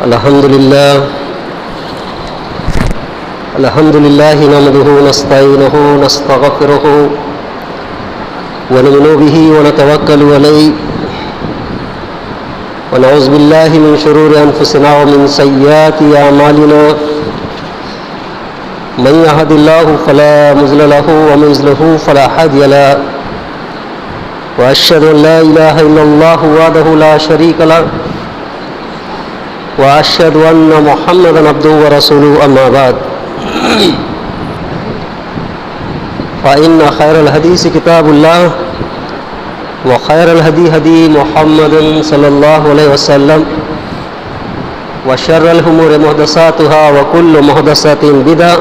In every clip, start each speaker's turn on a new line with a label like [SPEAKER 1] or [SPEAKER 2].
[SPEAKER 1] अल्हम्दुलिल्लाह नहमदुहु नस्तईनुहु नस्तगफिरुहु व नु'मिनु बिही व नतवक्कलु अलैहि व नऊज़ु बिल्लाहि मिन शुरूरि अनफुसिना व मिन सय्यिआति अमालिना मन यहदिल्लाहु फला मुज़िल्ल लहु व मन युज़्लिल्हु फला हादिय लहु व अशहदु अन ला इलाहा इल्लल्लाहु वहदहु ला शरीक लहु व अशहदु अन्न मुहम्मदन अब्दुहु व रसूलुहु अम्मा बाद फ़इन्न खैरल हदीस किताबुल्लाह व खैरल हदी हदी मुहम्मदिन सल्लल्लाहु अलैहि वसल्लम व शर्रल उमूरि मुहदसातुहा व कुल्लु मुहदसातिन बिदअ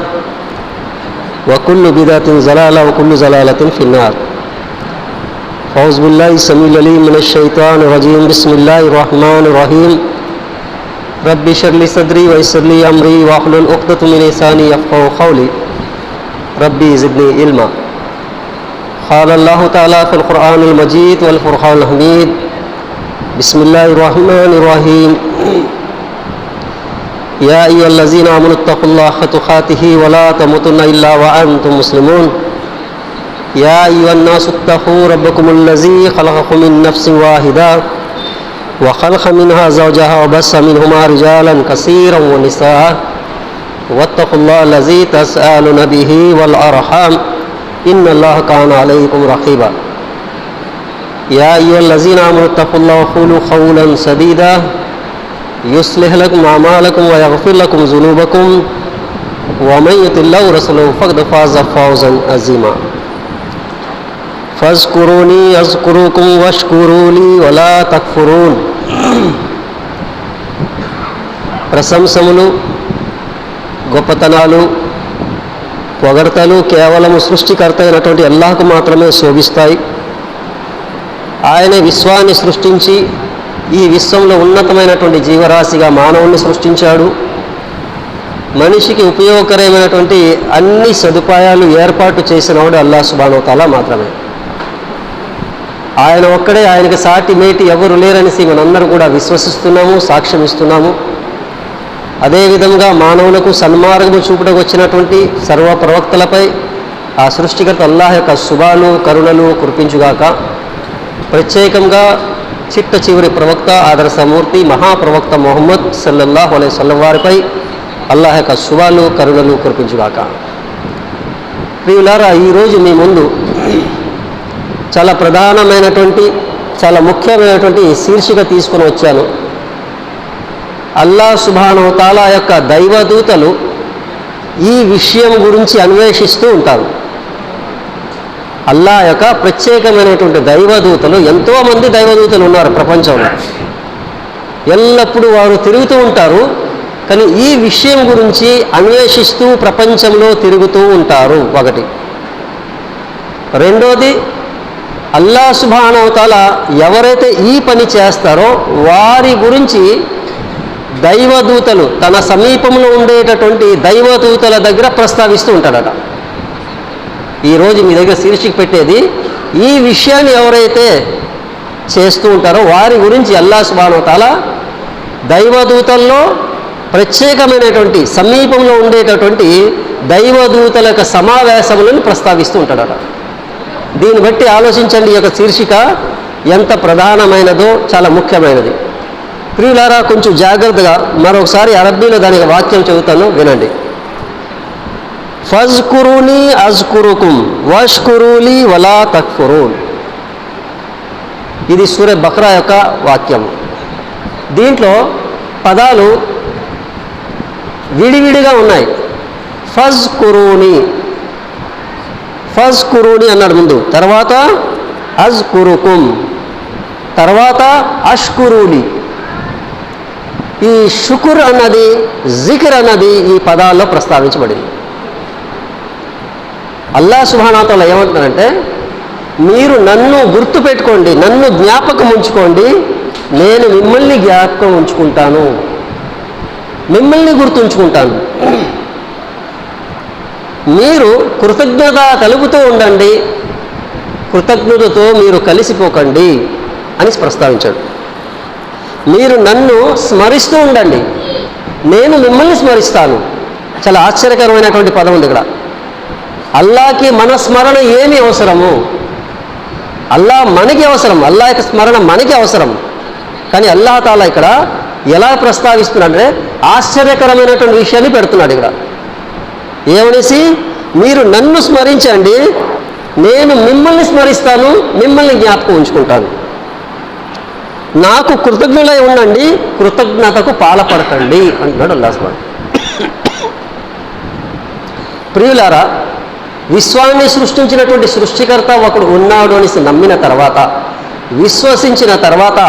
[SPEAKER 1] व कुल्लु बिदअतिन ज़लाला व कुल्लु ज़लालतिन फिन्नार। फ़ौज़ु बिल्लाहि समीउल अलीम मिनश शैतानिर रजीम। बिस्मिल्लाहिर रहमानिर रहीम। रब्बि इश्रह ली सदरी व यस्सिर ली अमरी वहलुल उक़दतम मिन लिसानी यफ़क़हू क़ौली रब्बी ज़िदनी इल्मा। क़ाल अल्लाहु तआला फ़िल क़ुरआनिल मजीद वल फ़ुरक़ानिल हमीद। बिस्मिल्लाहिर रहमानिर रहीम। या अय्युहल्लज़ीना आमनुत्तक़ुल्लाह हक़्क़ तुक़ातिही व ला तमूतुन्ना इल्ला व अंतुम मुस्लिमून। या अय्युहन्नासुत्तक़ू रब्बकुमुल्लज़ी ख़लक़कुम मिन नफ़्सिन वाहिदा व ख़लक़ मिन्हा ज़ौजहा व बस्स मिन्हुमा रिजालन कसीरन व निसाअ वत्तक़ुल्लाह लज़ी तसअलून बिही वल अरहाम इन्नल्लाह कान अलैकुम रक़ीबा। या अय्युहल्लज़ीना आमनुत्तक़ुल्लाह व क़ूलू क़ौलन सदीदा युस्लिह लकुम अमालकुम व यग़फ़िर लकुम ज़ुनूबकुम व मन युति'ल्लाह व रसूलहु फ़क़द फ़ाज़ फ़ौज़न अज़ीमा। फ़ज़्कुरूनी अज़्कुरुकुम वश्कुरू ली वला तकफ़ुरून। ప్రశంసములు గొప్పతనాలు పొగడ్తలు కేవలం సృష్టికర్త అయినటువంటి అల్లాహ్కు మాత్రమే శోభిస్తాయి. ఆయనే విశ్వాన్ని సృష్టించి ఈ విశ్వంలో ఉన్నతమైనటువంటి జీవరాశిగా మానవుణ్ణి సృష్టించాడు. మనిషికి ఉపయోగకరమైనటువంటి అన్ని సదుపాయాలు ఏర్పాటు చేసినవాడు అల్లాహ్ సుబ్హానహు వ తఆలా మాత్రమే. ఆయన ఒక్కడే, ఆయనకి సాటి మేటి ఎవరు లేరనేసి మనందరూ కూడా విశ్వసిస్తున్నాము, సాక్ష్యం ఇస్తున్నాము. అదేవిధంగా మానవులకు సన్మార్గము చూపుటకు వచ్చినటువంటి సర్వ ప్రవక్తలపై ఆ సృష్టికర్త అల్లాహ్ యొక్క శుభాలు కరుణలు కురిపించుగాక. ప్రత్యేకంగా చిట్ట చివరి ప్రవక్త ఆదర్శమూర్తి మహాప్రవక్త ముహమ్మద్ సల్లల్లాహు అలైహి వసల్లం వారిపై అల్లాహ్ యొక్క శుభాలు కరుణలు కురిపించుగాక. ప్రియులారా, ఈరోజు మీ ముందు చాలా ప్రధానమైనటువంటి చాలా ముఖ్యమైనటువంటి శీర్షిక తీసుకొని వచ్చాను. అల్లాహ్ సుబ్హానహు వ తఆలా యొక్క దైవదూతలు ఈ విషయం గురించి అన్వేషిస్తూ ఉంటారు. అల్లాహ్ యొక్క ప్రత్యేకమైనటువంటి దైవదూతలు, ఎంతోమంది దైవదూతలు ఉన్నారు ప్రపంచంలో. ఎల్లప్పుడూ వారు తిరుగుతూ ఉంటారు. కానీ ఈ విషయం గురించి అన్వేషిస్తూ ప్రపంచంలో తిరుగుతూ ఉంటారు. ఒకటి. రెండోది, అల్లాహ్ సుబ్హానహు వ తఆలా ఎవరైతే ఈ పని చేస్తారో వారి గురించి దైవదూతలు తన సమీపంలో ఉండేటటువంటి దైవదూతల దగ్గర ప్రస్తావిస్తూ ఉంటాడట. ఈరోజు మీ దగ్గర శీర్షిక పెట్టేది ఈ విషయాన్ని ఎవరైతే చేస్తూ ఉంటారో వారి గురించి అల్లాహ్ సుబ్హానహు వ తఆలా దైవదూతల్లో ప్రత్యేకమైనటువంటి సమీపంలో ఉండేటటువంటి దైవదూతల యొక్క సమావేశములను ప్రస్తావిస్తూ ఉంటాడట. దీన్ని బట్టి ఆలోచించండి, ఈ యొక్క శీర్షిక ఎంత ప్రధానమైనదో, చాలా ముఖ్యమైనది. ప్రియులారా, కొంచెం జాగ్రత్తగా మరొకసారి అరబ్బీలో దానికి వాక్యం చెబుతాను, వినండి. ఫజ్కురూని అజ్కురుకుం వష్కురూలి వలా తక్ఫురూన్. ఇది సూర బక్రా యొక్క వాక్యం. దీంట్లో పదాలు విడివిడిగా ఉన్నాయి. ఫజ్కురూని అన్నాడు ముందు, తర్వాత అజ్కురుకుం, తర్వాత అష్కురూలి. ఈ షుకుర్ అన్నది, జిక్ర్ అన్నది ఈ పదాల్లో ప్రస్తావించబడింది. అల్లాహ్ సుబ్హానహు వ తఆలా ఏమంటున్నారంటే, మీరు నన్ను గుర్తుపెట్టుకోండి, నన్ను జ్ఞాపకం ఉంచుకోండి, నేను మిమ్మల్ని జ్ఞాపకం ఉంచుకుంటాను, మిమ్మల్ని గుర్తుంచుకుంటాను. మీరు కృతజ్ఞత కలుగుతూ ఉండండి, కృతజ్ఞతతో మీరు కలిసిపోకండి అని ప్రస్తావించాడు. మీరు నన్ను స్మరిస్తూ ఉండండి, నేను మిమ్మల్ని స్మరిస్తాను. చాలా ఆశ్చర్యకరమైనటువంటి పదం ఉంది ఇక్కడ. అల్లాకి మన స్మరణ ఏమి అవసరము? అల్లా మనకి అవసరం, అల్లా యొక్క స్మరణ మనకి అవసరం. కానీ అల్లాహ్ తాలా ఇక్కడ ఎలా ప్రస్తావిస్తున్నాడంటే ఆశ్చర్యకరమైనటువంటి విషయాన్ని పెడుతున్నాడు ఇక్కడ. ఏమనేసి, మీరు నన్ను స్మరించండి, నేను మిమ్మల్ని స్మరిస్తాను, మిమ్మల్ని జ్ఞాపకం ఉంచుకుంటాను. నాకు కృతజ్ఞులై ఉండండి, కృతజ్ఞతకు పాలపడకండి అంటున్నాడు అల్లాహ్ సుబ్హానహు. ప్రియులారా, విశ్వాన్ని సృష్టించినటువంటి సృష్టికర్త ఒకడు ఉన్నాడు అని నమ్మిన తర్వాత, విశ్వసించిన తర్వాత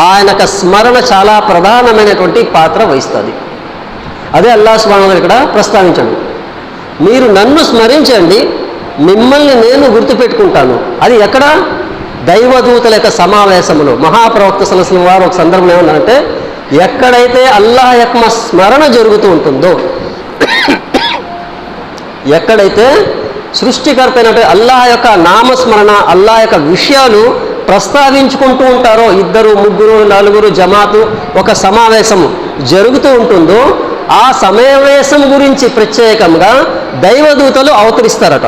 [SPEAKER 1] ఆయనకు స్మరణ చాలా ప్రధానమైనటువంటి పాత్ర వహిస్తుంది. అదే అల్లాహ్ సుబ్హానహు ఇక్కడ ప్రస్తావించాడు. మీరు నన్ను స్మరించండి, మిమ్మల్ని నేను గుర్తుపెట్టుకుంటాను. అది ఎక్కడ? దైవదూతల యొక్క సమావేశంలో. మహాప్రవక్త సల్లల్లాహు అలైహి వసల్లం వారు ఒక సందర్భంలో ఏమన్నారంటే, ఎక్కడైతే అల్లాహ్ యొక్క స్మరణ జరుగుతూ ఉంటుందో, ఎక్కడైతే సృష్టికర్త అయినట్టు అల్లాహ్ యొక్క నామస్మరణ, అల్లాహ్ యొక్క విషయాలు ప్రస్తావించుకుంటూ ఉంటారో, ఇద్దరు, ముగ్గురు, నలుగురు జమాతు ఒక సమావేశం జరుగుతూ ఉంటుందో, ఆ సమావేశం గురించి ప్రత్యేకంగా దైవదూతలు అవతరిస్తారట.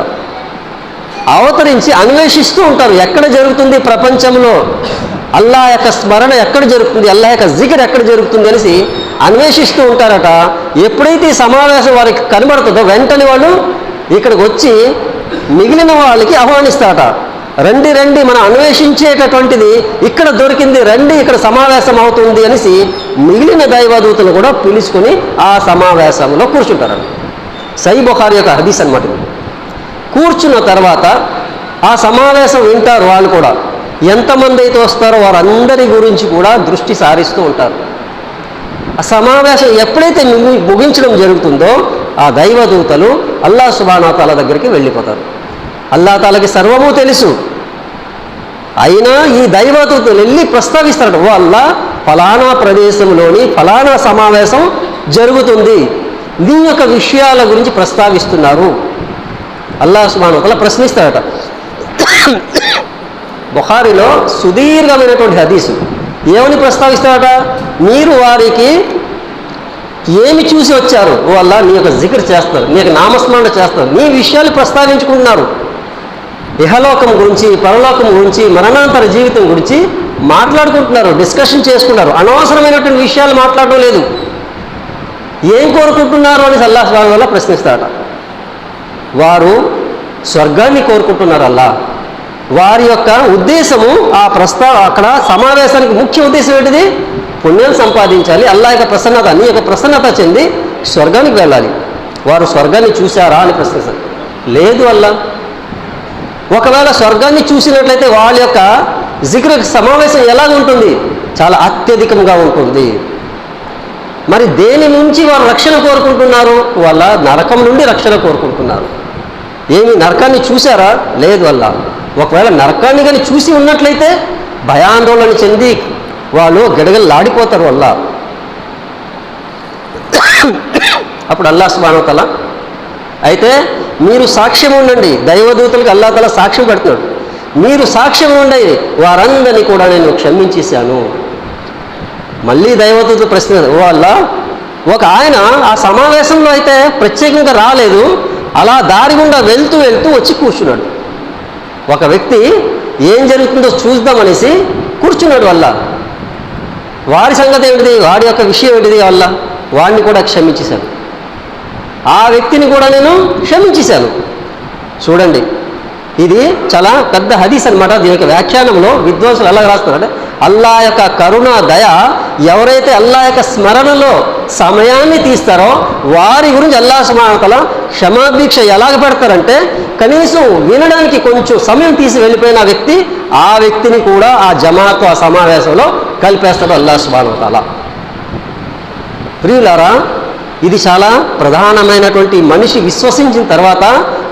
[SPEAKER 1] అవతరించి అన్వేషిస్తూ ఉంటారు, ఎక్కడ జరుగుతుంది ప్రపంచంలో అల్లాహ్ యొక్క స్మరణ ఎక్కడ జరుగుతుంది, అల్లాహ్ యొక్క జిక్ర్ ఎక్కడ జరుగుతుంది అనేసి అన్వేషిస్తూ ఉంటారట. ఎప్పుడైతే ఈ సమావేశం వారికి కనబడుతుందో వెంటనే వాళ్ళు ఇక్కడికి వచ్చి మిగిలిన వాళ్ళకి ఆహ్వానిస్తారట. రండి రండి, మనం అన్వేషించేటటువంటిది ఇక్కడ దొరికింది, రండి ఇక్కడ సమావేశం అవుతుంది అనేసి మిగిలిన దైవదూతలు కూడా పిలుచుకొని ఆ సమావేశంలో కూర్చుంటారట. సహీహ్ బుఖారీ యొక్క హదీస్ అన్నమాట. కూర్చున్న తర్వాత ఆ సమావేశం వింటారు. వాళ్ళు కూడా ఎంతమంది అయితే వస్తారో వారందరి గురించి కూడా దృష్టి సారిస్తూ ఉంటారు. ఆ సమావేశం ఎప్పుడైతే ముగించడం జరుగుతుందో ఆ దైవదూతలు అల్లాహ్ సుబ్హానహు వ తఆలా దగ్గరికి వెళ్ళిపోతారు. అల్లాహ్ తాలాకి సర్వము తెలుసు, అయినా ఈ దైవదూతలు వెళ్ళి ప్రస్తావిస్తారట, ఓ అల్లాహ్, ఫలానా ప్రదేశంలోని ఫలానా సమావేశం జరుగుతుంది, నీ యొక్క విషయాల గురించి ప్రస్తావిస్తున్నారు. అల్లాహ్ సుబ్హానహు వ తఆలా ప్రశ్నిస్తాడట. బుఖారీలో సుదీర్ఘమైనటువంటి హదీసు ఏమని ప్రస్తావిస్తాడట, మీరు వారికి ఏమి చూసి వచ్చారు? ఓ అల్లాహ్, నీ యొక్క జిక్ర్ చేస్తారు, నీ యొక్క నామస్మరణ చేస్తారు, నీ విషయాలు ప్రస్తావించుకుంటున్నారు. ఇహలోకం గురించి, పరలోకం గురించి, మరణాంతర జీవితం గురించి మాట్లాడుకుంటున్నారు, డిస్కషన్ చేసుకుంటున్నారు. అనవసరమైనటువంటి విషయాలు మాట్లాడడం లేదు. ఏం కోరుకుంటున్నారు అని అల్లాహ్ సుబ్హానహు వ తఆలా ప్రశ్నిస్తాడట. వారు స్వర్గాన్ని కోరుకుంటున్నారు. అల్లాహ్ వారి యొక్క ఉద్దేశము అక్కడ సమావేశానికి ముఖ్య ఉద్దేశం ఏంటిది? పుణ్యం సంపాదించాలి, అల్లాహ్ యొక్క ప్రసన్నత, నీ యొక్క ప్రసన్నత చెంది స్వర్గానికి వెళ్ళాలి. వారు స్వర్గాన్ని చూశారా అని ప్రశ్నిస్తారు. లేదు అల్లాహ్. ఒకవేళ స్వర్గాన్ని చూసినట్లయితే వాళ్ళ యొక్క జిక్ర్ సమావేశం ఎలాగ ఉంటుంది? చాలా అత్యధికంగా ఉంటుంది. మరి దేని నుంచి వారు రక్షణ కోరుకుంటున్నారు? వాళ్ళ నరకం నుండి రక్షణ కోరుకుంటున్నారు. ఏమి నరకాన్ని చూశారా? లేదు అల్లాహ్. ఒకవేళ నరకాన్ని కానీ చూసి ఉన్నట్లయితే భయాందోళన చెంది వాళ్ళు గడగలాడిపోతారు. అల్లాహ్ అప్పుడు అల్లాహ్ సుబ్హానహు వ తఆలా, అయితే మీరు సాక్ష్యం ఉండండి. దైవదూతలకు అల్లాహ్ తాలా సాక్ష్యం పెడుతున్నాడు. మీరు సాక్ష్యం ఉండి వారందరినీ కూడా నేను క్షమించేశాను. మళ్ళీ దైవదూతలు ప్రశ్న, ఓ అల్లాహ్, ఒక ఆయన ఆ సమావేశంలో అయితే ప్రత్యేకంగా రాలేదు, అలా దారి గుండా వెళ్తూ వెళ్తూ వచ్చి కూర్చున్నాడు. ఒక వ్యక్తి ఏం జరుగుతుందో చూద్దామనేసి కూర్చున్నాడు. అల్లాహ్ వారి సంగతి ఏమిటిది, వాడి యొక్క విషయం ఏమిటిది? అల్లాహ్ వాడిని కూడా క్షమించేశాను, ఆ వ్యక్తిని కూడా నేను క్షమించేశాను. చూడండి, ఇది చాలా పెద్ద హదీస్ అనమాట. దీని యొక్క వ్యాఖ్యానంలో విద్వాంసులు ఎలా రాస్తున్నారంటే, అల్లాహ్ యొక్క కరుణ, దయ ఎవరైతే అల్లాహ్ యొక్క స్మరణలో సమయాన్ని తీస్తారో వారి గురించి అల్లాహ్ సుబ్హానహు వ తఆలా క్షమాభిక్ష ఎలాగ పెడతారంటే, కనీసం వినడానికి కొంచెం సమయం తీసి వెళ్ళిపోయిన వ్యక్తి, ఆ వ్యక్తిని కూడా ఆ జమాత్, ఆ సమావేశంలో కలిపేస్తాడు అల్లాహ్ సుబ్హానహు వ తఆలా. ప్రియులారా, ఇది చాలా ప్రధానమైనటువంటి, మనిషి విశ్వసించిన తర్వాత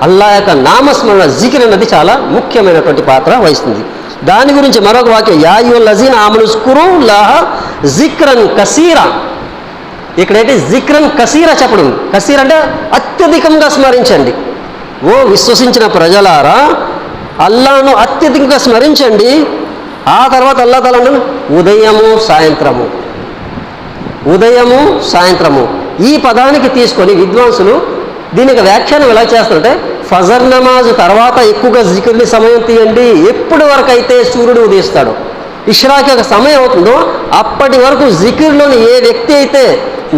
[SPEAKER 1] అల్లాహ్ యొక్క నామస్మరణ, జిక్ర్ అన్నది చాలా ముఖ్యమైనటువంటి పాత్ర వహిస్తుంది. దాని గురించి మరొక వాక్యం, యా అయ్యుహల్లజీన ఆమను ఉజ్కురుల్లాహ జిక్రన్ కసీరా. ఇక్కడైతే జిక్రన్ కసీరా చెప్పడం, కసీర్ అంటే అత్యధికంగా స్మరించండి. ఓ విశ్వసించిన ప్రజలారా, అల్లాహ్ను అత్యధికంగా స్మరించండి. ఆ తర్వాత అల్లాహ్ తాలా ఉదయము సాయంత్రము ఉదయము సాయంత్రము ఈ పదానికి తీసుకొని విద్వాంసులు దీనికి వ్యాఖ్యానం ఎలా చేస్తారంటే ఫజర్ నమాజ్ తర్వాత ఎక్కువగా జికిర్ని సమయం తీయండి, ఎప్పటి వరకు అయితే సూర్యుడు ఉదయిస్తాడో ఇష్రాక్ యొక్క సమయం అవుతుందో అప్పటి వరకు జికిర్లోని ఏ వ్యక్తి అయితే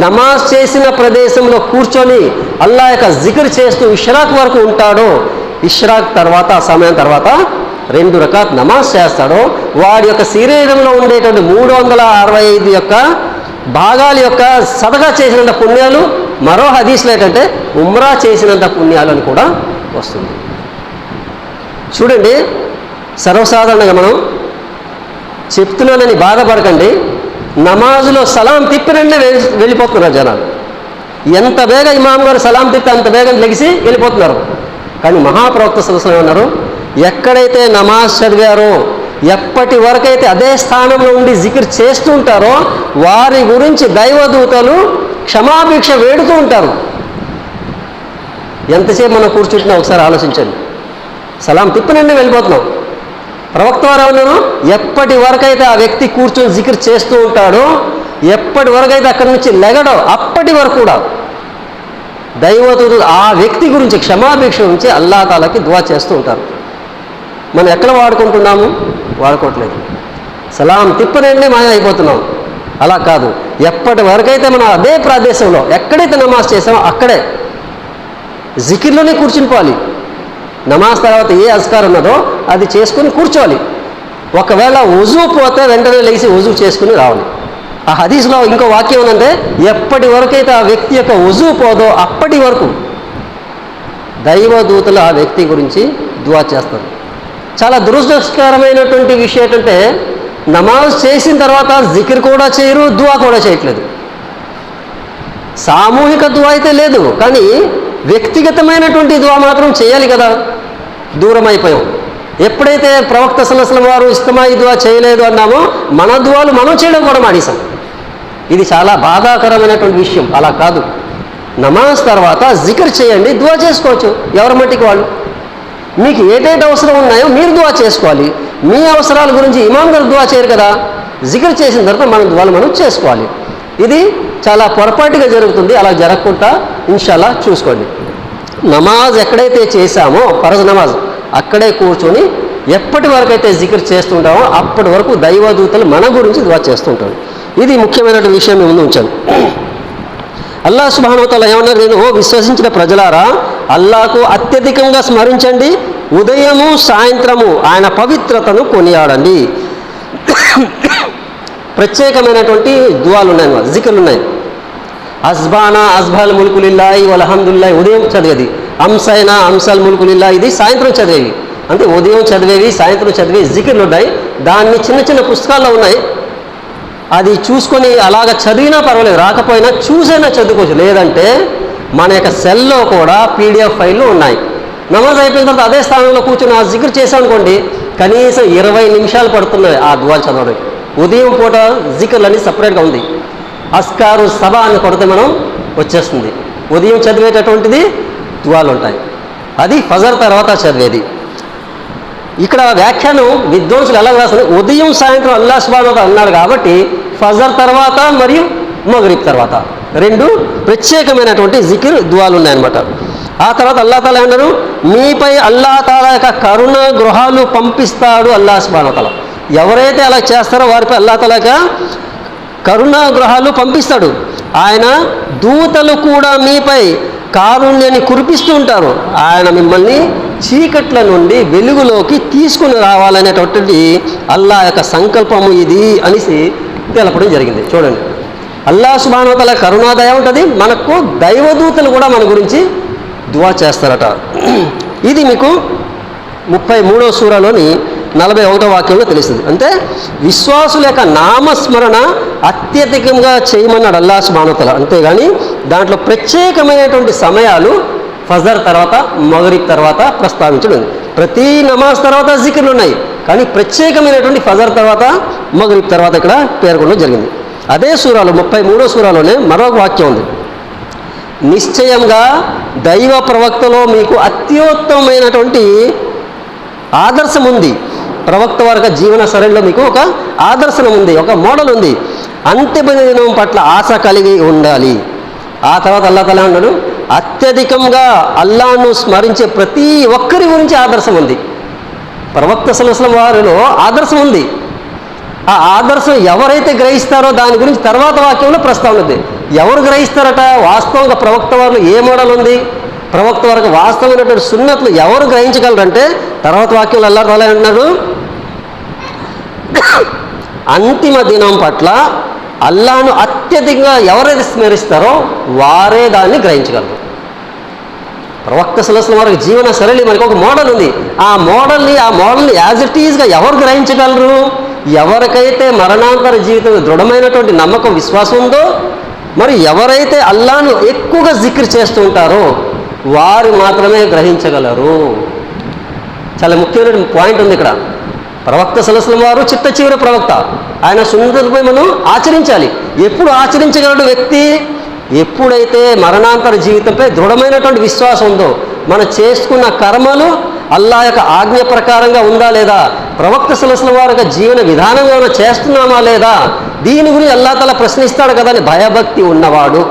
[SPEAKER 1] నమాజ్ చేసిన ప్రదేశంలో కూర్చొని అల్లా యొక్క జికిర్ చేస్తూ ఇష్రాక్ వరకు ఉంటాడో ఇష్రాక్ తర్వాత సమయం తర్వాత 2 రకాత్ నమాజ్ చేస్తాడో వాడి యొక్క శరీరంలో ఉండేటువంటి 365 యొక్క భాగాల యొక్క సదగా చేసినంత పుణ్యాలు, మరో హదీస్లో ఏంటంటే ఉమ్రా చేసినంత పుణ్యాలు అని కూడా వస్తుంది. చూడండి, సర్వసాధారణంగా మనం చెప్తున్నానని బాధపడకండి, నమాజులో సలాం తిప్పినంటే వెళ్ళిపోతున్నారు జనాలు. ఎంత వేగ ఇమాం గారు సలాం తిప్పి అంత వేగం లెగిసి వెళ్ళిపోతున్నారు. కానీ మహాప్రవక్త సల్లల్లాహు అలైహి వసల్లం అన్నారు, ఎక్కడైతే నమాజ్ చదివారో ఎప్పటి వరకైతే అదే స్థానంలో ఉండి జికిర్ చేస్తూ ఉంటారో వారి గురించి దైవదూతలు క్షమాభిక్ష వేడుతూ ఉంటారు. ఎంతసేపు మనం కూర్చుంటున్నా ఒకసారి ఆలోచించండి. సలాం తిప్పినండి వెళ్ళిపోతున్నాం. ప్రవక్త వారు ఏమన్నారు, ఎప్పటి వరకైతే ఆ వ్యక్తి కూర్చొని జికిర్ చేస్తూ ఉంటాడో ఎప్పటి వరకైతే అక్కడి నుంచి లెగడో అప్పటి వరకు కూడా దైవదూతలు ఆ వ్యక్తి గురించి క్షమాభిక్ష గురించి అల్లాహ్ తాలాకి దువా చేస్తూ ఉంటారు. మనం ఎక్కడ వాడుకుంటున్నాము? వాడుకోవట్లేదు. సలాం తిప్పనండి మాయ అయిపోతున్నాం. అలా కాదు, ఎప్పటి వరకైతే మనం అదే ప్రదేశంలో ఎక్కడైతే నమాజ్ చేసామో అక్కడే జికిర్లోనే కూర్చుని పోవాలి. నమాజ్ తర్వాత ఏ అస్కారం ఉన్నదో అది చేసుకుని కూర్చోవాలి. ఒకవేళ వజూ పోతే వెంటనే లేచి వజూ చేసుకుని రావాలి. ఆ హదీస్లో ఇంకో వాక్యం ఏంటంటే ఎప్పటి వరకైతే ఆ వ్యక్తి యొక్క వజూ పోదో అప్పటి వరకు దైవదూతలు ఆ వ్యక్తి గురించి దువా చేస్తారు. చాలా దురదృష్టకరమైనటువంటి విషయం ఏంటంటే నమాజ్ చేసిన తర్వాత జికిర్ కూడా చేయరు, దువా కూడా చేయట్లేదు. సామూహిక దువా అయితే లేదు, కానీ వ్యక్తిగతమైనటువంటి దువా మాత్రం చేయాలి కదా. దూరం అయిపోయాం. ఎప్పుడైతే ప్రవక్త సల్లల్లాహు అలైహి వసల్లం వారు ఇస్తమాయి దువా చేయలేదు అన్నామో మన దువాలు మనం చేయడం కూడా మానేసాం. ఇది చాలా బాధాకరమైనటువంటి విషయం. అలా కాదు, నమాజ్ తర్వాత జికిర్ చేయండి, దువా చేసుకోవచ్చు ఎవరి మట్టికి వాళ్ళు. మీకు ఏటేటి అవసరం ఉన్నాయో మీరు దువా చేసుకోవాలి. మీ అవసరాల గురించి ఇమాం గారు దువా చేయరు కదా. జికిర్ చేసిన తర్వాత మన దువాలు మనం చేసుకోవాలి. ఇది చాలా పొరపాటుగా జరుగుతుంది. అలా జరగకుండా ఇన్షాల్లా చూసుకోండి. నమాజ్ ఎక్కడైతే చేశామో ఫరజ్ నమాజ్ అక్కడే కూర్చొని ఎప్పటి వరకు అయితే జికిర్ చేస్తుంటామో అప్పటి వరకు దైవదూతలు మన గురించి దువా చేస్తుంటారు. ఇది ముఖ్యమైన విషయం ముందు ఉంచాను. అల్లాహ్ సుబ్హానహు వ తఆలా ఏమన్నారు, నేను విశ్వసించిన ప్రజలారా అల్లాహకు అత్యధికంగా స్మరించండి, ఉదయము సాయంత్రము ఆయన పవిత్రతను కొనియాడండి. ప్రత్యేకమైనటువంటి దువాలు ఉన్నాయి, జికిర్లు ఉన్నాయి. అస్బానా అస్బాల్ ముల్కులిల్లాహి వల్హమ్దులిల్లాహి ఉదయం చదివేది, అంసైనా అంసల్ ముల్కులిల్లాహి ఇది సాయంత్రం చదివేవి. అంటే ఉదయం చదివేవి సాయంత్రం చదివేవి జికిర్లు ఉన్నాయి. దాన్ని చిన్న చిన్న పుస్తకాల్లో ఉన్నాయి. అది చూసుకొని అలాగ చదివినా పర్వాలేదు, రాకపోయినా చూసైనా చదువుకోవచ్చు. లేదంటే మన యొక్క సెల్లో కూడా PDF ఫైళ్ళు ఉన్నాయి. నమాజ్ అయిపోయిన తర్వాత అదే స్థానంలో కూర్చొని ఆ జికిర్ చేసామనుకోండి, కనీసం 20 నిమిషాలు పడుతున్నాయి ఆ దువాలు చదవడానికి. ఉదయం పూట జికిర్లని సపరేట్గా ఉంది. అస్కారు సభ అని కొడితే మనం వచ్చేస్తుంది. ఉదయం చదివేటటువంటిది దువాలు ఉంటాయి, అది ఫజర్ తర్వాత చదివేది. ఇక్కడ వ్యాఖ్యానం విద్వాంసులు ఎలా రాస్తారు, ఉదయం సాయంత్రం అల్లాహ్ సుబ్హానహు వ తఆలా అన్నారు కాబట్టి ఫజర్ తర్వాత మరియు మగ్రిబ్ తర్వాత 2 ప్రత్యేకమైనటువంటి జికిర్ దువాలు ఉన్నాయన్నమాట. ఆ తర్వాత అల్లాహ్ తాలా అన్నారు, మీపై అల్లాహ్ తాలా యొక్క కరుణ గృహాలు పంపిస్తాడు అల్లాహ్ సుబ్హానహు వ తఆలా. ఎవరైతే అలా చేస్తారో వారిపై అల్లాహ్ తాలా యొక్క కరుణ గృహాలు పంపిస్తాడు. ఆయన దూతలు కూడా మీపై కారుణ్యాన్ని కురిపిస్తూ ఉంటారు. ఆయన మిమ్మల్ని చీకట్ల నుండి వెలుగులోకి తీసుకుని రావాలనేటటువంటి అల్లాహ్ యొక్క సంకల్పము ఇది అనేసి తెలపడం జరిగింది. చూడండి, అల్లాహ్ సుబ్హానహు వ తఆలా కరుణాదయ ఉంటుంది, మనకు దైవదూతలు కూడా మన గురించి దువా చేస్తారట. ఇది మీకు 33వ సూరాలోని 41వ వాక్యంలో తెలుస్తుంది. అంటే విశ్వాసుల యొక్క నామస్మరణ అత్యధికంగా చేయమన్నాడు అల్లాహ్ సుబ్హానహు వ తఆలా. అంతేగాని దాంట్లో ప్రత్యేకమైనటువంటి సమయాలు ఫజర్ తర్వాత మగ్రిబ్ తర్వాత ప్రస్తావించడం. ప్రతి నమాజ్ తర్వాత జికిర్లు ఉన్నాయి, కానీ ప్రత్యేకమైనటువంటి ఫజర్ తర్వాత మగ్రిబ్ తర్వాత ఇక్కడ పేర్కొనడం జరిగింది. అదే సూరాలో 33వ సూరాలోనే మరొక వాక్యం ఉంది, నిశ్చయంగా దైవ ప్రవక్తలో మీకు అత్యుత్తమమైనటువంటి ఆదర్శం ఉంది, ప్రవక్త వర్గ జీవన సరళిలో మీకు ఒక ఆదర్శనం ఉంది, ఒక మోడల్ ఉంది. అంతిమ దినం పట్ల ఆశ కలిగి ఉండాలి. ఆ తర్వాత అల్లాహ్ తఆలా అన్నాడు, అత్యధికంగా అల్లాహ్ను స్మరించే ప్రతి ఒక్కరి గురించి ఆదర్శం ఉంది. ప్రవక్త సల్లల్లాహు అలైహి వసల్లం వారిలో ఆదర్శం ఉంది. ఆ ఆదర్శం ఎవరైతే గ్రహిస్తారో దాని గురించి తర్వాత వాక్యంలో ప్రస్తావన ఉంది. ఎవరు గ్రహిస్తారట? వాస్తవంగా ప్రవక్త వారిలో ఏ మోడల్ ఉంది, ప్రవక్త వారికి వాస్తవమైనటువంటి సున్నతులు ఎవరు గ్రహించగలరంటే తర్వాత వాక్యంలో అల్లాహ్ తఆలా అంటున్నాడు, అంతిమ దినం పట్ల అల్లాహ్ను అత్యధికంగా ఎవరైతే స్మరిస్తారో వారే దాన్ని గ్రహించగలరు. ప్రవక్త సల్లల్లాహు అలైహి వసల్లం వారికి జీవన సరళి మనకు ఒక మోడల్ ఉంది. ఆ మోడల్ని యాజ్ ఇట్ ఈజ్గా ఎవరు గ్రహించగలరు? ఎవరికైతే మరణాంతర జీవితం దృఢమైనటువంటి నమ్మకం, విశ్వాసం ఉందో, మరి ఎవరైతే అల్లాహ్ను ఎక్కువగా జిక్ర్ చేస్తూ ఉంటారో వారు మాత్రమే గ్రహించగలరు. చాలా ముఖ్యమైన పాయింట్ ఉంది ఇక్కడ. ప్రవక్త సల్లల్లాహు అలైహి వసల్లం వారు చిట్ట చివరి ప్రవక్త. ఆయన సున్నతులపై మనం ఆచరించాలి. ఎప్పుడు ఆచరించగలడు వ్యక్తి? ఎప్పుడైతే మరణాంతర జీవితంపై దృఢమైనటువంటి విశ్వాసం ఉందో, మనం చేసుకున్న కర్మలు అల్లాహ్ యొక్క ఆజ్ఞ ప్రకారంగా ఉందా లేదా, ప్రవక్త సల్లల్లాహు అలైహి వసల్లం వారి యొక్క జీవన విధానంగా మనం చేస్తున్నామా లేదా, దీని గురించి అల్లాహ్ తఆలా ప్రశ్నిస్తాడు కదా అని భయభక్తి ఉన్నవాడు,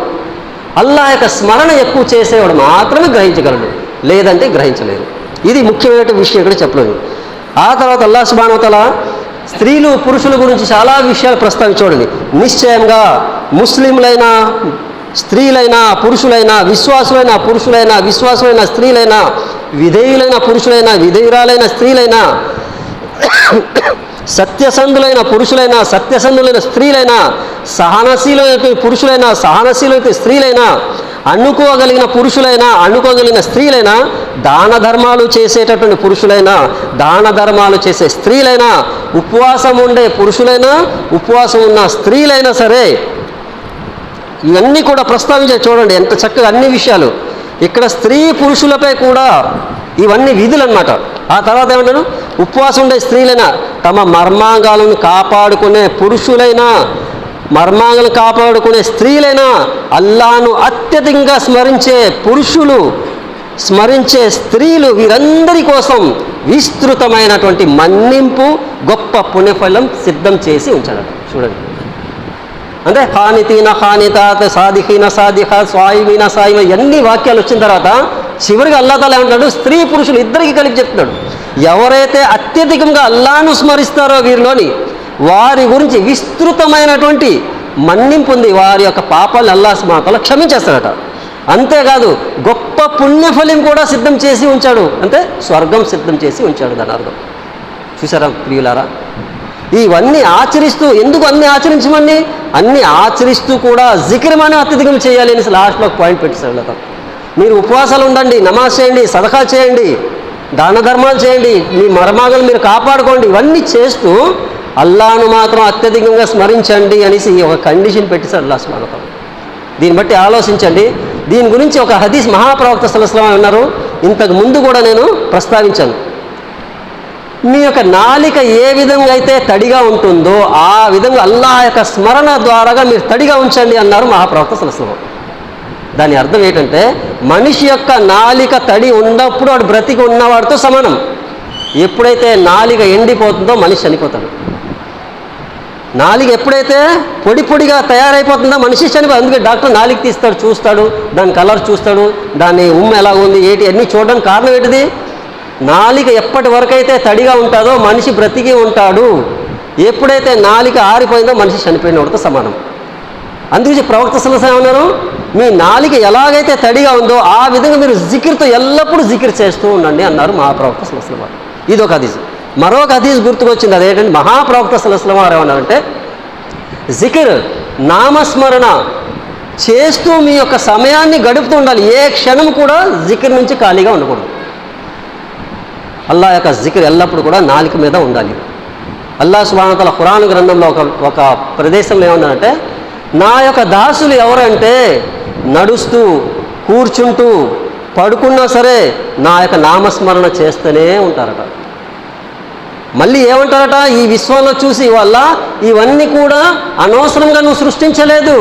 [SPEAKER 1] అల్లాహ్ యొక్క స్మరణ ఎక్కువ చేసేవాడు మాత్రమే గ్రహించగలడు, లేదంటే గ్రహించలేరు. ఇది ముఖ్యమైన విషయం ఇక్కడ చెప్పలేదు. ఆ తర్వాత అల్లాహ్ సుబ్హానహు వ తఆలా స్త్రీలు పురుషుల గురించి చాలా విషయాలు ప్రస్తావించండి. నిశ్చయంగా ముస్లింలైనా స్త్రీలైనా పురుషులైనా, విశ్వాసులైన పురుషులైనా విశ్వాసులైన స్త్రీలైనా, విధేయులైన పురుషులైన విధేయురాలైన స్త్రీలైనా, సత్యసంధులైన పురుషులైనా సత్యసంధులైన స్త్రీలైనా, సహనశీలైన పురుషులైనా సహనశీలైన స్త్రీలైనా, అనుకోగలిగిన పురుషులైనా అనుకోగలిగిన స్త్రీలైనా, దాన ధర్మాలు చేసేటటువంటి పురుషులైనా దాన ధర్మాలు చేసే స్త్రీలైనా, ఉపవాసం ఉండే పురుషులైనా ఉపవాసం ఉన్న స్త్రీలైనా సరే, ఇవన్నీ కూడా ప్రస్తావించే చూడండి ఎంత చక్కగా అన్ని విషయాలు. ఇక్కడ స్త్రీ పురుషులపై కూడా ఇవన్నీ విధులు అన్నమాట. ఆ తర్వాత ఏమంటారు? ఉపవాసం ఉండే స్త్రీలైనా, తమ మర్మాంగాలను కాపాడుకునే పురుషులైనా, మర్మాంగాలను కాపాడుకునే స్త్రీలైనా, అల్లాహ్ను అత్యధికంగా స్మరించే పురుషులు, స్మరించే స్త్రీలు, వీరందరి కోసం విస్తృతమైనటువంటి మన్నింపు, గొప్ప పుణ్యఫలం సిద్ధం చేసి ఉంచాడు. చూడండి, అంటే ఖానితీన ఖానితాత్, సాదిఖీన సాదిఖాత్, స్వాయిమీన సాయిమ, ఎన్ని వాక్యాలు వచ్చిన తర్వాత చివరికి అల్లాహ్ తఆలా ఏమంటాడు? స్త్రీ పురుషులు ఇద్దరికి కలిపి చెప్తున్నాడు. ఎవరైతే అత్యధికంగా అల్లాహ్ను స్మరిస్తారో వీరిలోని వారి గురించి విస్తృతమైనటువంటి మన్నింపు ఉంది. వారి యొక్క పాపాలను అల్లాహ్ సుబ్హానహు వ తఆలా క్షమించేస్తాడట. అంతేకాదు గొప్ప పుణ్యఫలం కూడా సిద్ధం చేసి ఉంచాడు. అంటే స్వర్గం సిద్ధం చేసి ఉంచాడు. దాని అర్థం చూసారా ప్రియులారా? ఇవన్నీ ఆచరిస్తూ, ఎందుకు అన్ని ఆచరించమని, అన్ని ఆచరిస్తూ కూడా జిక్రమానే అత్యధికం చేయాలి అని లాస్ట్లో ఒక పాయింట్ పెట్టేశాడు. మీరు ఉపవాసాలు ఉండండి, నమాజ్ చేయండి, సదకా చేయండి, దాన ధర్మాలు చేయండి, మీ మర్మాగలు మీరు కాపాడుకోండి, ఇవన్నీ చేస్తూ అల్లాహ్ను మాత్రం అత్యధికంగా స్మరించండి అనేసి ఒక కండిషన్ పెట్టేశాడు అల్లాహ్ సుబ్హానహు వ తఆలా. దీన్ని బట్టి ఆలోచించండి. దీని గురించి ఒక హదీస్ మహాప్రవక్త సల్లల్లాహు అలైహి వసల్లం అన్నారు, ఇంతకు ముందు కూడా నేను ప్రస్తావించాను. మీ యొక్క నాలిక ఏ విధంగా అయితే తడిగా ఉంటుందో ఆ విధంగా అల్లాహ్ యొక్క స్మరణ ద్వారాగా మీరు తడిగా ఉంచండి అన్నారు మహాప్రవక్త సల్లల్లాహు అలైహి వసల్లం. దాని అర్థం ఏంటంటే, మనిషి యొక్క నాలిక తడి ఉన్నప్పుడు వాడు బ్రతికి ఉన్నవాడితో సమానం. ఎప్పుడైతే నాలిక ఎండిపోతుందో మనిషి చనిపోతాడు. నాలిక ఎప్పుడైతే పొడి పొడిగా తయారైపోతుందో మనిషి చనిపోతుంది. అందుకే డాక్టర్ నాలిక తీస్తాడు, చూస్తాడు, దాని కలర్ చూస్తాడు, దాని ఉమ్మ ఎలా ఉంది ఏంటి అన్నీ చూడడానికి కారణం ఏంటిది? నాలిక ఎప్పటి వరకు అయితే తడిగా ఉంటుందో మనిషి బ్రతికి ఉంటాడు. ఎప్పుడైతే నాలిక ఆరిపోయిందో మనిషి చనిపోయిన వాడితో సమానం. అందుకే ప్రవక్త సల్లల్లాహు అలైహి వసల్లం అన్నారు, మీ నాలిక ఎలాగైతే తడిగా ఉందో ఆ విధంగా మీరు జికిర్తో ఎల్లప్పుడూ జికిర్ చేస్తూ ఉండండి అన్నారు మహాప్రవక్త సల్లల్లాహు అలైహి వసల్లం. ఇది ఒక హదీస్. మరొక హదీస్ గుర్తుకొచ్చింది. అదేంటంటే మహాప్రవక్త సల్లల్లాహు అలైహి వసల్లం ఏమన్నారంటే, జికిర్ నామస్మరణ చేస్తూ మీ యొక్క సమయాన్ని గడుపుతూ ఉండాలి. ఏ క్షణం కూడా జికిర్ నుంచి ఖాళీగా ఉండకూడదు. అల్లాహ్ యొక్క జికిర్ ఎల్లప్పుడూ కూడా నాలిక మీద ఉండాలి. అల్లాహ్ సుబ్హానహు వ తఆలా ఖురాన్ గ్రంథంలో ఒక ప్రదేశంలో ఏమన్నారంటే, నా యొక్క దాసులు ఎవరంటే నడుస్తూ కూర్చుంటూ పడుకున్నా సరే నా యొక్క నామస్మరణ చేస్తూనే ఉంటారట. మళ్ళీ ఏమంటారట, ఈ విశ్వంలో చూసి వల్ల ఇవన్నీ కూడా అనవసరంగా నువ్వు సృష్టించలేదు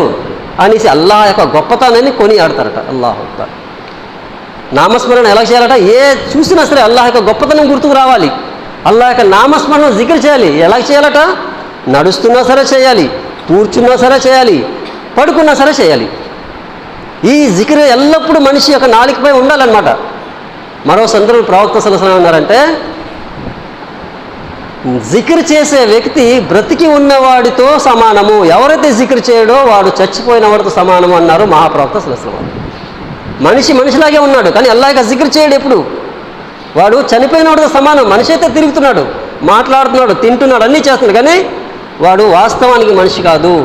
[SPEAKER 1] అనేసి అల్లాహ్ యొక్క గొప్పతనాన్ని కొనియాడతారట. అల్లాహు అక్బర్. నామస్మరణ ఎలా చేయాలట? ఏ చూసినా సరే అల్లాహ్ యొక్క గొప్పతనం గుర్తుకు రావాలి. అల్లాహ్ యొక్క నామస్మరణ జిక్ర్ చేయాలి. ఎలా చేయాలట? నడుస్తున్నా సరే చేయాలి, కూర్చున్నా సరే చేయాలి, పడుకున్నా సరే చేయాలి. ఈ జిక్ర్ ఎల్లప్పుడూ మనిషి యొక్క నాలుకపై ఉండాలన్నమాట. మరో సందర్భంలో ప్రవక్త సల్లల్లాహు అలైహి వసల్లం ఉన్నారంటే, జిక్ర్ చేసే వ్యక్తి బ్రతికి ఉన్నవాడితో సమానము, ఎవరైతే జిక్ర్ చేయడో వాడు చచ్చిపోయిన వాడితో సమానము అన్నారు మహాప్రవక్త సల్లల్లాహు అలైహి వసల్లం. మనిషి మనిషిలాగే ఉన్నాడు, కానీ అల్లాహ్ జిక్ర్ చేయడు ఎప్పుడు. వాడు చనిపోయిన వాడితో సమానం. మనిషి అయితే తిరుగుతున్నాడు, మాట్లాడుతున్నాడు, తింటున్నాడు, అన్నీ చేస్తున్నాడు, కానీ వాడు వాస్తవానికి మనిషి కాదు.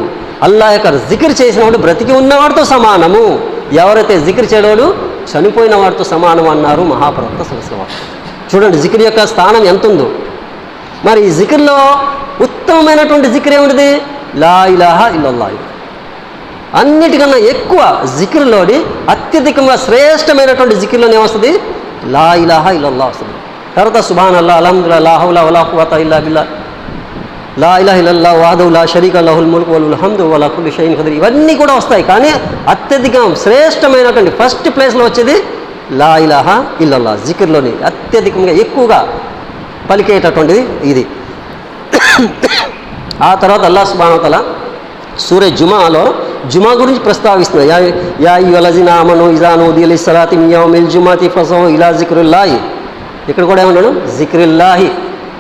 [SPEAKER 1] అల్లాహ్ యొక్క జిక్ర్ చేసిన వాడు బ్రతికి ఉన్నవాడితో సమానము, ఎవరైతే జిక్ర్ చేయడవాడు చనిపోయిన వాడితో సమానం అన్నారు మహాప్రవక్త సల్లల్లాహు అలైహి వసల్లం. చూడండి జిక్ర్ యొక్క స్థానం ఎంత ఉందో. మరి ఈ జిక్ర్లో ఉత్తమమైనటువంటి జిక్ర్ ఏమిటిది? లా ఇలాహా ఇల్లల్లాహ్. అన్నిటికన్నా ఎక్కువ జిక్ర్లోని అత్యధికంగా శ్రేష్టమైనటువంటి జిక్ర్లోనే ఏమొస్తుంది? లా ఇలాహా ఇల్లల్లాహ్ వస్తుంది. తర్వాత సుబ్హానల్లాహ్, అల్హమ్దులిల్లాహ్, లా హౌల వలా ఖువత ఇల్లా బిల్లాహ్, లా ఇలాహ ఇల్లల్లాహ్ వహదహు లా షరీక లహుల్ ముల్కు వలహుల్ హమ్దు వలా కుల్లి షైఇన్ ఖదీర్. ఇవన్నీ కూడా వస్తాయి, కానీ అత్యధికం శ్రేష్టమైనటువంటి ఫస్ట్ ప్లేస్లో వచ్చేది లా ఇలాహా ఇల్లల్లాహ్. జిక్ర్లోని అత్యధికంగా ఎక్కువగా పలికేటటువంటిది ఇది. ఆ తర్వాత అల్లాహ్ సుబ్హానహు వ తఆలా సూరే జుమాలో జుమా గురించి ప్రస్తావిస్తున్నారు. యా అయ్యుహల్లజీన ఆమనూ ఇజా నూదియ లిస్సలాతి మిన్ యౌమిల్ జుమాతి ఫసౌ ఇలా జిక్రిల్లాహి. ఇక్కడ కూడా ఏమన్నాడు? జిక్రిల్లాహి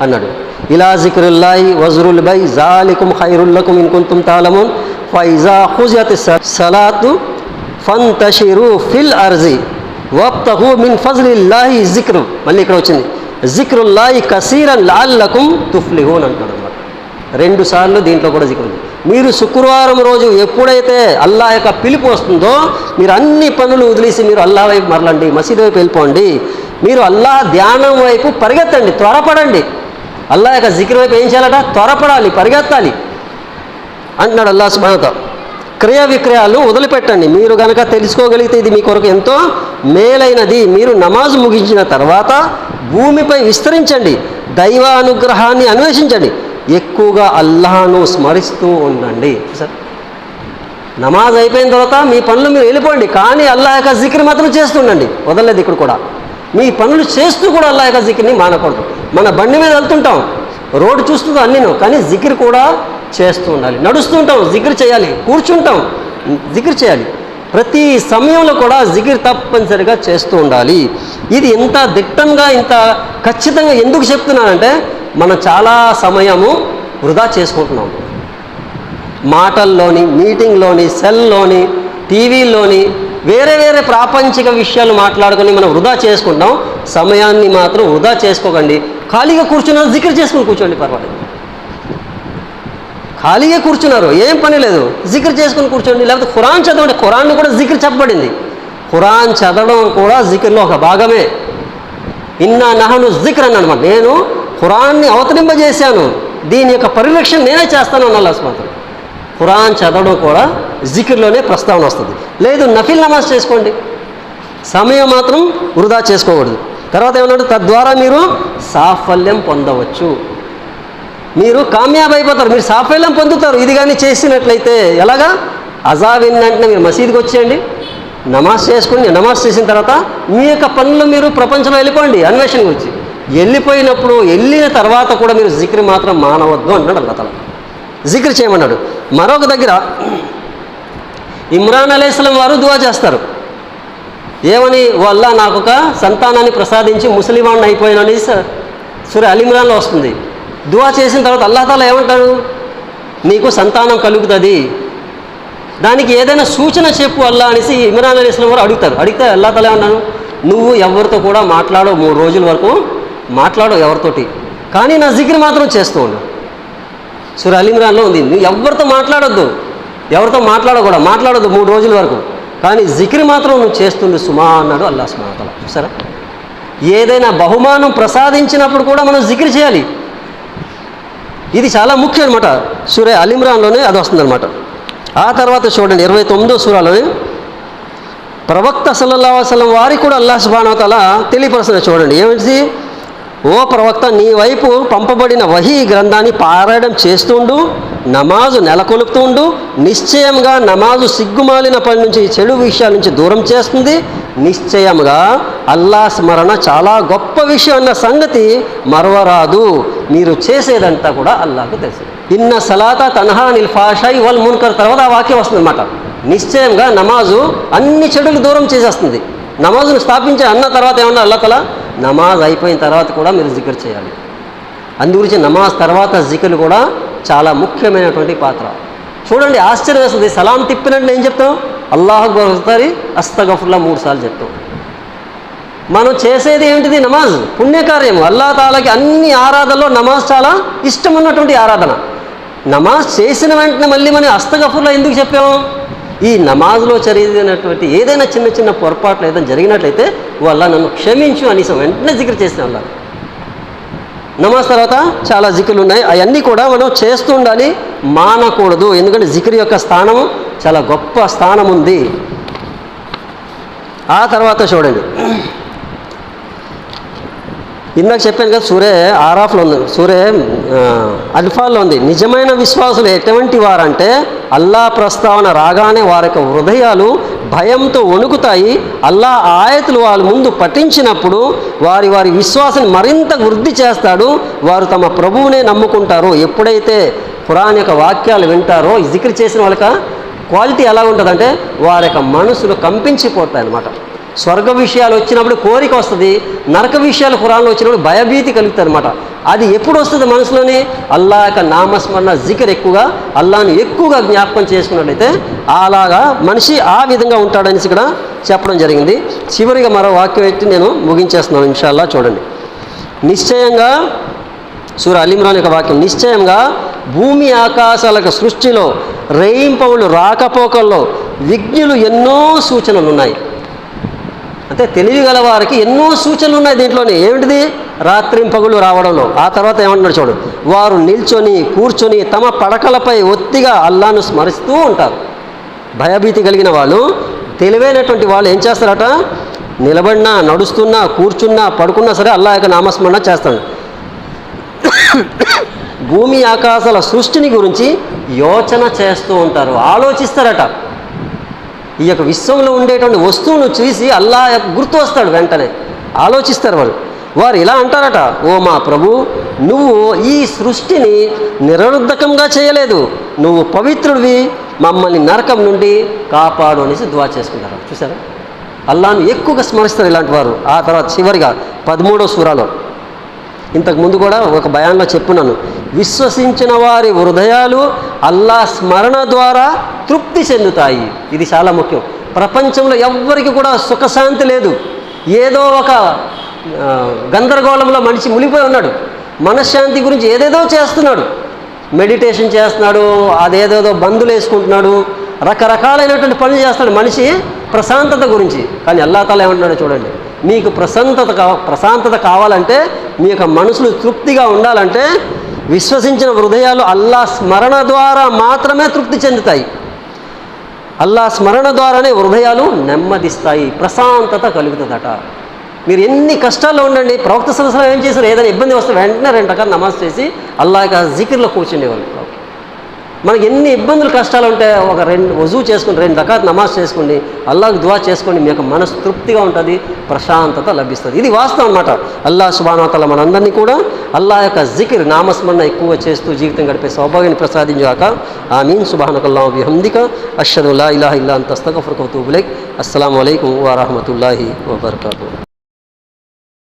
[SPEAKER 1] అన్నాడు. ఇలా జిక్రిల్లాహి వజ్రుల్ by జాలికుం ఖైరుల్ లకుం in కుంతుం తఅలమూన్ Faiza ఖుజియతిస్ సలాతు ఫంతషిరు fill Arji వబ్తహు మిన్ ఫజ్లిల్లాహి జిక్రు. మళ్ళీ ఇక్కడ వచ్చింది జిక్రుల్లాహి కసీరన్ లఅల్లకుం తుఫ్లిహూన్ అంటాడు అన్నమాట. 2 సార్లు దీంట్లో కూడా జిక్రు ఉంది. మీరు శుక్రవారం రోజు ఎప్పుడైతే అల్లాహ్ యొక్క పిలుపు వస్తుందో మీరు అన్ని పనులు వదిలేసి మీరు అల్లాహ్ వైపు మరలండి, మసీదు వైపు వెళ్ళిపోండి, మీరు అల్లాహ్ ధ్యానం వైపు పరిగెత్తండి, త్వరపడండి. అల్లాహ్ యొక్క జిక్ర్ వైపు ఏం చేయాలట? త్వరపడాలి, పరిగెత్తాలి అంటున్నాడు అల్లాహ్ సుబ్హానహు వ తఆలా. క్రియ విక్రయాలు వదిలిపెట్టండి. మీరు కనుక తెలుసుకోగలిగితే ఇది మీ కొరకు ఎంతో మేలైనది. మీరు నమాజ్ ముగించిన తర్వాత భూమిపై విస్తరించండి, దైవానుగ్రహాన్ని అన్వేషించండి, ఎక్కువగా అల్లాహ్ను స్మరిస్తూ ఉండండి. సార్, నమాజ్ అయిపోయిన తర్వాత మీ పనులు మీరు వెళ్ళిపోండి, కానీ అల్లాహ్ యొక్క జిక్ర్ మాత్రం చేస్తుండండి, వదలలేదు. ఇక్కడ కూడా మీ పనులు చేస్తూ కూడా అల్లాహ్ యొక్క జిక్ర్ని మానకూడదు. మన బండి మీద వెళ్తుంటాం, రోడ్డు చూస్తుంటాం అన్నీను, కానీ జిక్ర్ కూడా చేస్తూ ఉండాలి. నడుస్తుంటాం, జిక్ర్ చేయాలి, కూర్చుంటాం, జిక్ర్ చేయాలి. ప్రతి సమయంలో కూడా జిక్ర్ తప్పనిసరిగా చేస్తూ ఉండాలి. ఇది ఇంత దిట్టంగా ఇంత ఖచ్చితంగా ఎందుకు చెప్తున్నానంటే, మనం చాలా సమయము వృధా చేసుకుంటున్నాం. మాటల్లోని, మీటింగ్లోని, సెల్లోని, టీవీల్లోని వేరే వేరే ప్రాపంచిక విషయాలు మాట్లాడుకొని మనం వృధా చేసుకుంటాం. సమయాన్ని మాత్రం వృధా చేసుకోకండి. ఖాళీగా కూర్చున్నారు, జిక్ర్ చేసుకుని కూర్చోండి, పర్వాలేదు. ఖాళీగా కూర్చున్నారు, ఏం పని లేదు, జిక్ర్ చేసుకుని కూర్చోండి. లేకపోతే ఖురాన్ చదవండి. ఖురాన్ కూడా జిక్ర్ చెప్పబడింది. ఖురాన్ చదవడం కూడా జిక్ర్లో ఒక భాగమే. ఇన్నా నహను జిక్ర్ అని అనమాట. నేను ఖురాన్ని అవతరింపజేశాను, దీని యొక్క పరిరక్షణ నేనే చేస్తాను అన్న అల్లాహ్ సుబ్హానహు వ తఆలా. ఖురాన్ చదవడం కూడా జిక్ర్లోనే ప్రస్తావన వస్తుంది. లేదు, నఫిల్ నమాజ్ చేసుకోండి, సమయం మాత్రం వృధా చేసుకోకూడదు. తర్వాత ఏమన్నాడు? తద్వారా మీరు సాఫల్యం పొందవచ్చు, మీరు కామ్యాబ్ అయిపోతారు, మీరు సాఫల్యం పొందుతారు. ఇది కానీ చేసినట్లయితే ఎలాగా? అజాబ్ వెంటనే మీరు మసీదుకి వచ్చేయండి, నమాజ్ చేసుకోండి. నమాజ్ చేసిన తర్వాత మీ యొక్క పనులు మీరు ప్రపంచంలో వెళ్ళిపోండి, అన్వేషణకు వచ్చి. వెళ్ళిపోయినప్పుడు వెళ్ళిన తర్వాత కూడా మీరు జిక్ర్ మాత్రం మానవద్దు అన్నాడు అల్లాహ్ తఆలా. జిక్ర్ చేయమన్నాడు. మరొక దగ్గర ఇమ్రాన్ అలైహిస్సలాం వారు దువా చేస్తారు. ఏమని? ఓ అల్లాహ్ నాకు ఒక సంతానాన్ని ప్రసాదించి ముస్లిమాన్ని అయిపోయినని సూరా అల్ ఇమ్రాన్లో వస్తుంది. దువా చేసిన తర్వాత అల్లాహ్ తఆలా ఏమంటాడు? నీకు సంతానం కలుగుతుంది, దానికి ఏదైనా సూచన చెప్పు అల్లాహ్ అనేసి ఇమ్రాన్ అలైహిస్సలాం వారు అడుగుతారు. అడిగితే అల్లాహ్ తఆలా ఏమన్నాడు? నువ్వు ఎవరితో కూడా మాట్లాడవు, 3 రోజుల వరకు మాట్లాడవు ఎవరితోటి, కానీ నా జిక్ర్ మాత్రం చేస్తూ ఉండు. సూరా అల్ ఇమ్రాన్లో ఉంది. నువ్వు ఎవరితో మాట్లాడొద్దు, ఎవరితో మాట్లాడొద్దు 3 రోజుల వరకు, కానీ జిక్ర్ మాత్రం నువ్వు చేస్తుంది సుమా అన్నాడు అల్లాహ్ సుబ్హానహు వ తఆలా. చూసారా? ఏదైనా బహుమానం ప్రసాదించినప్పుడు కూడా మనం జిక్ర్ చేయాలి. ఇది చాలా ముఖ్యం అనమాట. సూరా అల్ ఇమ్రాన్లోనే అది వస్తుందన్నమాట. ఆ తర్వాత చూడండి 29వ సూరాలోనే ప్రవక్త సల్లల్లాహు అలైహి వసల్లం వారికి కూడా అల్లాహ్ సుబ్హానహు వ తఆలా తెలియపరుస్తున్నారు. చూడండి ఏమిటి? ఓ ప్రవక్త, నీ వైపు పంపబడిన వహీ గ్రంథాన్ని పారాయణం చేస్తుండు, నమాజు నెలకొల్పుతుండు. నిశ్చయంగా నమాజు సిగ్గుమాలిన పని నుంచి, చెడు విషయాల నుంచి దూరం చేస్తుంది. నిశ్చయంగా అల్లా స్మరణ చాలా గొప్ప విషయం అన్న సంగతి మరవరాదు. మీరు చేసేదంతా కూడా అల్లాహకు తెలుసు. ఇన్న సలాత తన్హా అనిల్ ఫాషాయి వల్ మున్కర్, తర్వాత ఆ వాక్యం వస్తుంది అన్నమాట. నిశ్చయంగా నమాజు అన్ని చెడులు దూరం చేసేస్తుంది. నమాజును స్థాపించే అన్న తర్వాత ఏమన్నా అల్లా తఆలా, నమాజ్ అయిపోయిన తర్వాత కూడా మీరు జికర్ చేయాలి. అందుగురించి నమాజ్ తర్వాత జికర్లు కూడా చాలా ముఖ్యమైనటువంటి పాత్ర. చూడండి, ఆశ్చర్యం వేస్తుంది. సలాం తిప్పినట్టు ఏం చెప్తాం? అల్లాహు అక్బర్ ఒకసారి, అస్తగఫుల్లా 3 సార్లు చెప్తాం. మనం చేసేది ఏమిటిది? నమాజ్, పుణ్యకార్యము. అల్లాహ్ తాలాకి అన్ని ఆరాధనలో నమాజ్ చాలా ఇష్టం ఉన్నటువంటి ఆరాధన. నమాజ్ చేసిన వెంటనే మళ్ళీ మనం అస్తగఫుల్లా ఎందుకు చెప్పాము? ఈ నమాజ్లో చదివినటువంటి ఏదైనా చిన్న చిన్న పొరపాట్లు ఏదైనా జరిగినట్లయితే వాళ్ళ నన్ను క్షమించు అనేసి వెంటనే జిక్ర్ చేసిన వాళ్ళ. నమాజ్ తర్వాత చాలా జిక్రులు ఉన్నాయి, అవన్నీ కూడా మనం చేస్తూ ఉండాలి, మానకూడదు. ఎందుకంటే జిక్ర్ యొక్క స్థానం చాలా గొప్ప స్థానం ఉంది. ఆ తర్వాత చూడండి, ఇందాక చెప్పాను కదా, సూరే ఆరాఫ్లో ఉంది, సూరే అన్ఫాల్లో ఉంది. నిజమైన విశ్వాసులు ఎటువంటి వారంటే అల్లా ప్రస్తావన రాగానే వారి యొక్క హృదయాలు భయంతో వణుకుతాయి. అల్లా ఆయతులు వాళ్ళ ముందు పఠించినప్పుడు వారి విశ్వాసాన్ని మరింత వృద్ధి చేస్తాడు. వారు తమ ప్రభువునే నమ్ముకుంటారు. ఎప్పుడైతే ఖురాన్ యొక్క వాక్యాలు వింటారో, జిక్ర్ చేసిన వాళ్ళకి క్వాలిటీ ఎలా ఉంటుందంటే వారి యొక్క మనసులు కంపించిపోతాయి అన్నమాట. స్వర్గ విషయాలు వచ్చినప్పుడు కోరిక వస్తుంది, నరక విషయాలు ఖురాన్లో వచ్చినప్పుడు భయభీతి కలుగుతుంది అనమాట. అది ఎప్పుడు వస్తుంది మనసులోని? అల్లాహ్ యొక్క నామస్మరణ, జికర్ ఎక్కువగా, అల్లాహ్ని ఎక్కువగా జ్ఞాపకం చేసుకున్నట్లయితే అలాగా మనిషి ఆ విధంగా ఉంటాడనేసి ఇక్కడ చెప్పడం జరిగింది. చివరిగా మరో వాక్యం ఎత్తి నేను ముగించేస్తున్నాను ఇన్షాల్లా. చూడండి, నిశ్చయంగా సూరా అల్ ఇమ్రాన్ యొక్క వాక్యం, నిశ్చయంగా భూమి ఆకాశాల సృష్టిలో, రేయింపవులు రాకపోకల్లో విజ్ఞులు ఎన్నో సూచనలు ఉన్నాయి. అంటే తెలివి గల వారికి ఎన్నో సూచనలు ఉన్నాయి దీంట్లోనే. ఏమిటిది? రాత్రింపగులు రావడంలో. ఆ తర్వాత ఏమంటున్నాడు చూడు, వారు నిల్చొని కూర్చొని తమ పడకలపై ఒత్తిగా అల్లాహ్ను స్మరిస్తూ ఉంటారు. భయభీతి కలిగిన వాళ్ళు, తెలివైనటువంటి వాళ్ళు ఏం చేస్తారట? నిలబడినా, నడుస్తున్నా, కూర్చున్నా, పడుకున్నా సరే అల్లాహ్ యొక్క నామస్మరణ చేస్తాడు. భూమి ఆకాశాల సృష్టిని గురించి యోచన చేస్తూ ఉంటారు, ఆలోచిస్తారట. ఈ యొక్క విశ్వంలో ఉండేటువంటి వస్తువును చూసి అల్లాహ్ గుర్తు వస్తాడు, వెంటనే ఆలోచిస్తారు వాళ్ళు. వారు ఇలా అంటారట, ఓ మా ప్రభు, నువ్వు ఈ సృష్టిని నిరర్ధకంగా చేయలేదు, నువ్వు పవిత్రుడివి, మమ్మల్ని నరకం నుండి కాపాడు అనేసి దువా చేసుకుంటారు. చూసారా, అల్లాహ్ను ఎక్కువగా స్మరిస్తారు ఇలాంటి వారు. ఆ తర్వాత చివరిగా 13వ సూరాలో, ఇంతకుముందు కూడా ఒక బయాన్లో చెప్పున్నాను, విశ్వసించిన వారి హృదయాలు అల్లాహ్ స్మరణ ద్వారా తృప్తి చెందుతాయి. ఇది చాలా ముఖ్యం. ప్రపంచంలో ఎవ్వరికి కూడా సుఖశాంతి లేదు. ఏదో ఒక గందరగోళంలో మనిషి మునిగిపోయి ఉన్నాడు. మనశ్శాంతి గురించి ఏదేదో చేస్తున్నాడు, మెడిటేషన్ చేస్తున్నాడు, అదేదేదో బందులు వేసుకుంటున్నాడు, రకరకాలైనటువంటి పనులు చేస్తాడు మనిషి ప్రశాంతత గురించి. కానీ అల్లాహ్ తాలా ఏమంటున్నాడో చూడండి, మీకు ప్రశాంతత కావాలంటే, మీ యొక్క మనసులు తృప్తిగా ఉండాలంటే విశ్వసించిన హృదయాలు అల్లాహ్ స్మరణ ద్వారా మాత్రమే తృప్తి చెందుతాయి. అల్లాహ్ స్మరణ ద్వారానే హృదయాలు నెమ్మదిస్తాయి, ప్రశాంతత కలుగుతుందట. మీరు ఎన్ని కష్టాల్లో ఉండండి, ప్రవక్త సల్లల్లాహు అలైహి వసల్లం ఏం చేశారు? ఏదైనా ఇబ్బంది వస్తే వెంటనే 2 రకాల నమాజ్ చేసి అల్లాహ్ యొక్క జికిర్లో కూర్చుండేవాళ్ళు. మనకి ఎన్ని ఇబ్బందులు కష్టాలు ఉంటే ఒక వజూ చేసుకుని 2 రకాల నమాజ్ చేసుకోండి, అల్లాహ్కి దువా చేసుకోండి, మీ యొక్క మనసు తృప్తిగా ఉంటుంది, ప్రశాంతత లభిస్తుంది. ఇది వాస్తవం అన్నమాట. అల్లాహ్ సుబ్హానహు వ తఆలా మనందరినీ కూడా అల్లాహ్ యొక్క జికిర్, నామస్మరణ ఎక్కువ చేస్తూ జీవితం గడిపే సౌభాగ్యాన్ని ప్రసాదించాక. ఆమీన్. సుబ్హానకల్లాహు బిహమ్దిక అష్హదు లా ఇలాహా ఇల్లా అంత అస్తగ్ఫిరుక వ అతూబు ఇలైక్. అస్సలాము అలైకుం వ రహ్మతుల్లాహి వ బరకాతుహు.